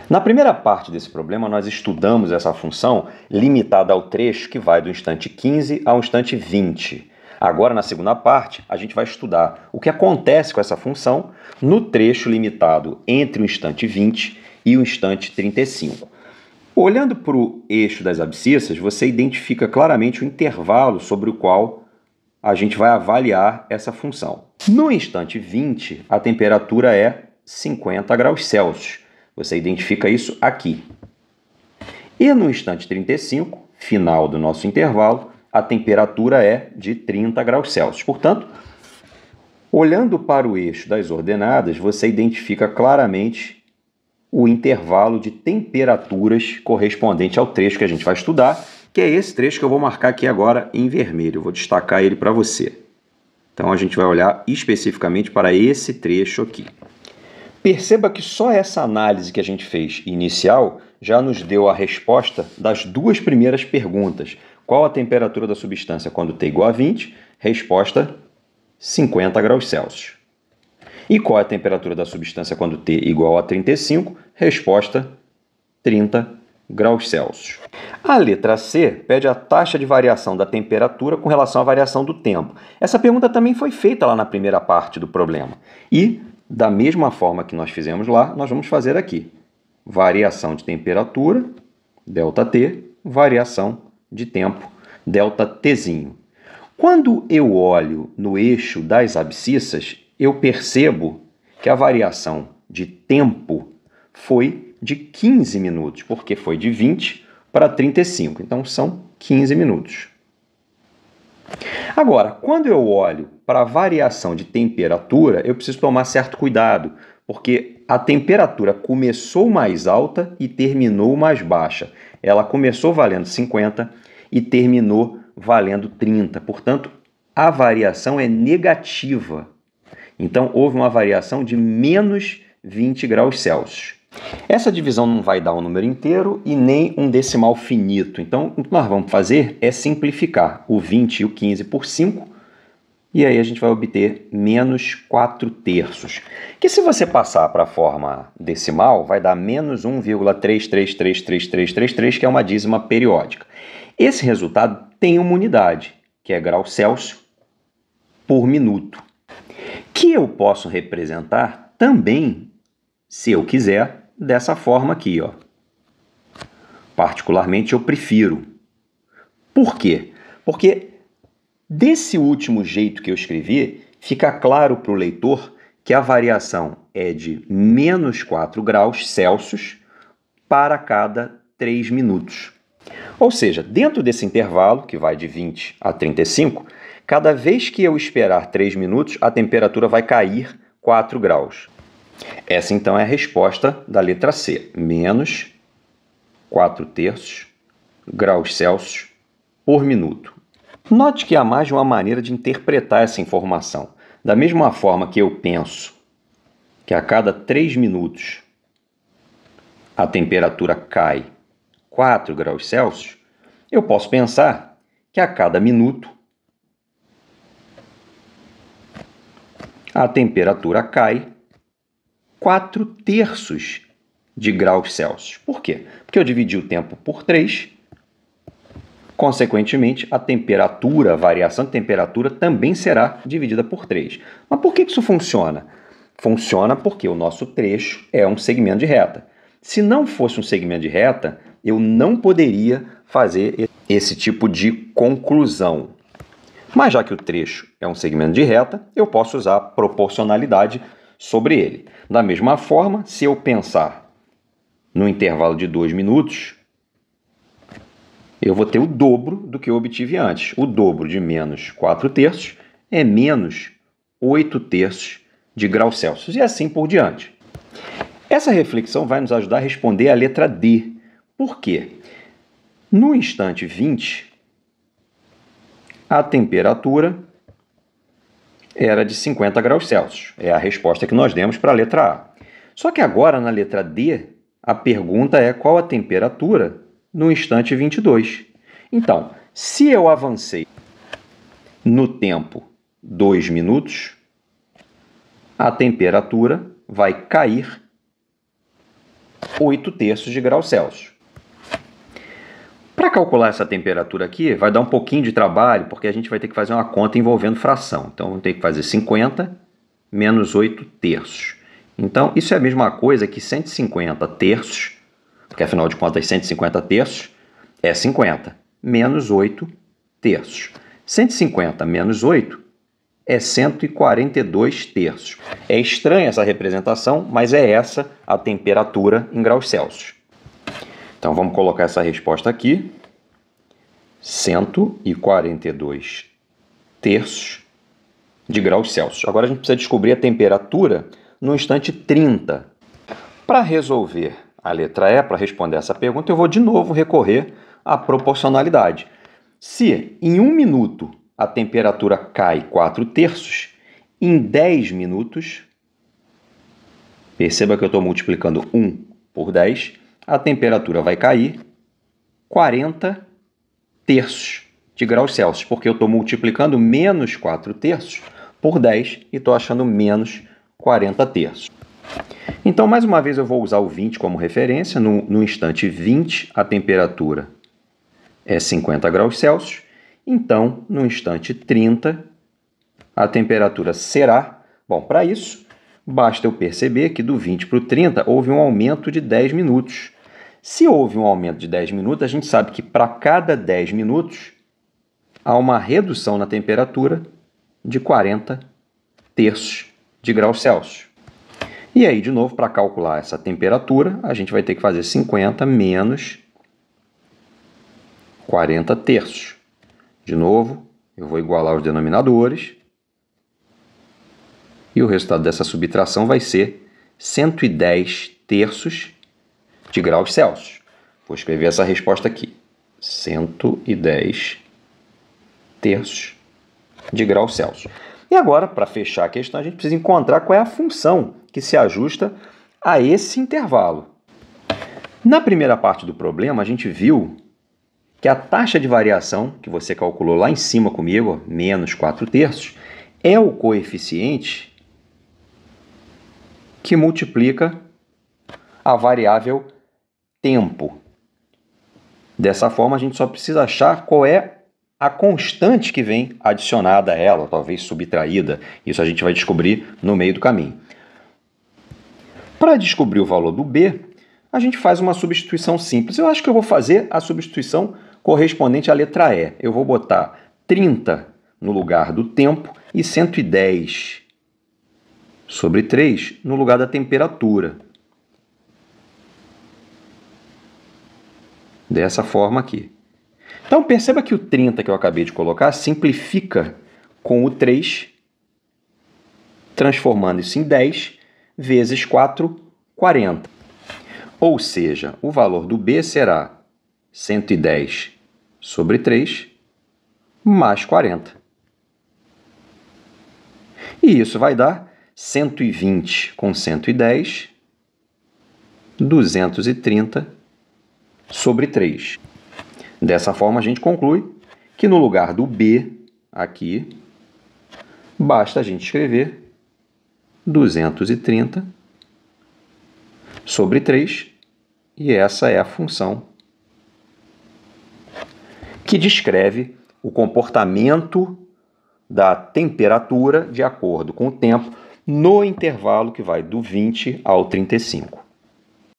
Na primeira parte desse problema, nós estudamos essa função limitada ao trecho que vai do instante 15 ao instante 20. Agora, na segunda parte, a gente vai estudar o que acontece com essa função no trecho limitado entre o instante 20 e o instante 35. Olhando para o eixo das abscissas, você identifica claramente o intervalo sobre o qual a gente vai avaliar essa função. No instante 20, a temperatura é 50 graus Celsius. Você identifica isso aqui. E no instante 35, final do nosso intervalo, a temperatura é de 30 graus Celsius. Portanto, olhando para o eixo das ordenadas, você identifica claramente o intervalo de temperaturas correspondente ao trecho que a gente vai estudar, que é esse trecho que eu vou marcar aqui agora em vermelho. Eu vou destacar ele para você. Então, a gente vai olhar especificamente para esse trecho aqui. Perceba que só essa análise que a gente fez inicial já nos deu a resposta das duas primeiras perguntas. Qual a temperatura da substância quando T igual a 20? Resposta, 50 graus Celsius. E qual é a temperatura da substância quando T igual a 35? Resposta, 30 graus Celsius. A letra C pede a taxa de variação da temperatura com relação à variação do tempo. Essa pergunta também foi feita lá na primeira parte do problema. E, da mesma forma que nós fizemos lá, nós vamos fazer aqui. Variação de temperatura, ΔT, variação de tempo, ΔTzinho. Quando eu olho no eixo das abscissas, eu percebo que a variação de tempo foi de 15 minutos, porque foi de 20 para 35, então são 15 minutos. Agora, quando eu olho para a variação de temperatura, eu preciso tomar certo cuidado, porque a temperatura começou mais alta e terminou mais baixa. Ela começou valendo 50 e terminou valendo 30. Portanto, a variação é negativa. Então, houve uma variação de menos 20 graus Celsius. Essa divisão não vai dar um número inteiro e nem um decimal finito. Então, o que nós vamos fazer é simplificar o 20 e o 15 por 5, e aí a gente vai obter menos 4 terços. Que se você passar para a forma decimal, vai dar menos 1,333333, que é uma dízima periódica. Esse resultado tem uma unidade, que é graus Celsius por minuto, que eu posso representar também, se eu quiser, dessa forma aqui, ó. Particularmente eu prefiro. Por quê? Porque desse último jeito que eu escrevi, fica claro para o leitor que a variação é de menos 4 graus Celsius para cada 3 minutos. Ou seja, dentro desse intervalo, que vai de 20 a 35, cada vez que eu esperar 3 minutos, a temperatura vai cair 4 graus. Essa, então, é a resposta da letra C. Menos 4 terços graus Celsius por minuto. Note que há mais de uma maneira de interpretar essa informação. Da mesma forma que eu penso que a cada 3 minutos a temperatura cai 4 graus Celsius, eu posso pensar que a cada minuto a temperatura cai 4 terços de graus Celsius. Por quê? Porque eu dividi o tempo por 3, consequentemente, a temperatura, a variação de temperatura também será dividida por 3. Mas por que isso funciona? Funciona porque o nosso trecho é um segmento de reta. Se não fosse um segmento de reta, eu não poderia fazer esse tipo de conclusão. Mas já que o trecho é um segmento de reta, eu posso usar proporcionalidade sobre ele. Da mesma forma, se eu pensar no intervalo de 2 minutos, eu vou ter o dobro do que eu obtive antes. O dobro de menos 4 terços é menos 8 terços de graus Celsius, e assim por diante. Essa reflexão vai nos ajudar a responder a letra D. Por quê? No instante 20, a temperatura era de 50 graus Celsius. É a resposta que nós demos para a letra A. Só que agora, na letra D, a pergunta é qual a temperatura no instante 22. Então, se eu avancei no tempo 2 minutos, a temperatura vai cair 8/3 de grau Celsius. Para calcular essa temperatura aqui, vai dar um pouquinho de trabalho, porque a gente vai ter que fazer uma conta envolvendo fração. Então, vamos ter que fazer 50 menos 8/3. Então, isso é a mesma coisa que 150/3, porque afinal de contas 150/3 é 50, menos 8/3. 150 menos 8 é 142/3. É estranha essa representação, mas é essa a temperatura em graus Celsius. Então, vamos colocar essa resposta aqui. 142/3 de graus Celsius. Agora a gente precisa descobrir a temperatura no instante 30. Para resolver a letra E, para responder essa pergunta, eu vou de novo recorrer à proporcionalidade. Se em 1 minuto a temperatura cai 4/3, em 10 minutos, perceba que eu estou multiplicando 1 por 10, a temperatura vai cair 40/3 de graus Celsius, porque eu estou multiplicando menos 4/3 por 10 e estou achando menos 40/3. Então, mais uma vez, eu vou usar o 20 como referência. No instante 20, a temperatura é 50 graus Celsius. Então, no instante 30, a temperatura será... Bom, para isso, basta eu perceber que do 20 para o 30 houve um aumento de 10 minutos. Se houve um aumento de 10 minutos, a gente sabe que para cada 10 minutos há uma redução na temperatura de 40/3 de graus Celsius. E aí, de novo, para calcular essa temperatura, a gente vai ter que fazer 50 menos 40/3. De novo, eu vou igualar os denominadores. E o resultado dessa subtração vai ser 110/3 de graus Celsius. Vou escrever essa resposta aqui. 110/3 de graus Celsius. E agora, para fechar a questão, a gente precisa encontrar qual é a função que se ajusta a esse intervalo. Na primeira parte do problema, a gente viu que a taxa de variação, que você calculou lá em cima comigo, menos 4/3, é o coeficiente que multiplica a variável tempo. Dessa forma, a gente só precisa achar qual é a constante que vem adicionada a ela, talvez subtraída. Isso a gente vai descobrir no meio do caminho. Para descobrir o valor do B, a gente faz uma substituição simples. Eu acho que eu vou fazer a substituição correspondente à letra E. Eu vou botar 30 no lugar do tempo e 110/3 no lugar da temperatura. Dessa forma aqui. Então, perceba que o 30 que eu acabei de colocar simplifica com o 3, transformando isso em 10 vezes 4, 40. Ou seja, o valor do B será 110/3 mais 40. E isso vai dar 120 com 110, 230/3. Dessa forma, a gente conclui que no lugar do B, aqui, basta a gente escrever 230/3, e essa é a função que descreve o comportamento da temperatura de acordo com o tempo no intervalo que vai do 20 ao 35.